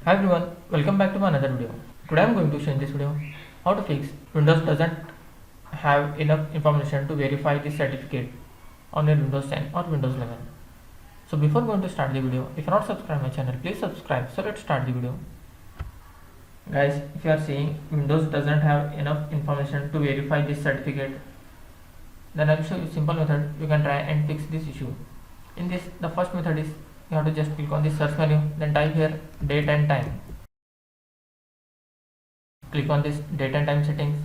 Hi everyone, welcome back to my another video. Today I am going to show in this video how to fix Windows doesn't have enough information to verify the certificate on your Windows 10 or Windows 11. So before going to start the video, if you are not subscribed my channel, please subscribe. So let's start the video. Guys, if you are saying Windows doesn't have enough information to verify this certificate, then I will show you a simple method you can try and fix this issue. In this, the first method is you have to just click on the search menu, then type here date and time. Click on this date and time settings.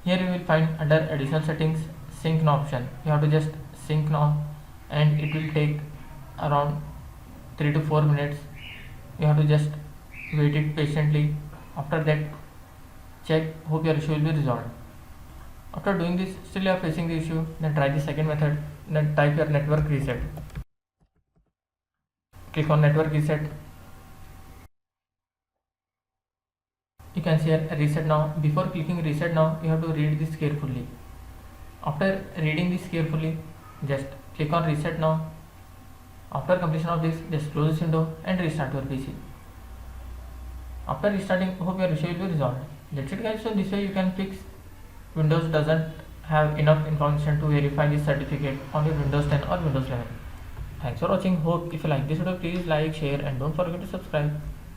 Here you will find under additional settings sync now option. You have to just sync now and it will take around 3 to 4 minutes. You have to just wait it patiently. After that, check, hope your issue will be resolved. After doing this, still you are facing the issue, then try the second method, then type your network reset. Click on network reset. You can see here reset now. Before clicking reset now, you have to read this carefully. After reading this carefully, just click on reset now. After completion of this, just close this window and restart your PC. After restarting, hope your issue will be resolved. That's it guys. So this way you can fix Windows doesn't have enough information to verify this certificate on your Windows 10 or Windows 11. Thanks for watching. Hope if you like this video, please like, share and don't forget to subscribe.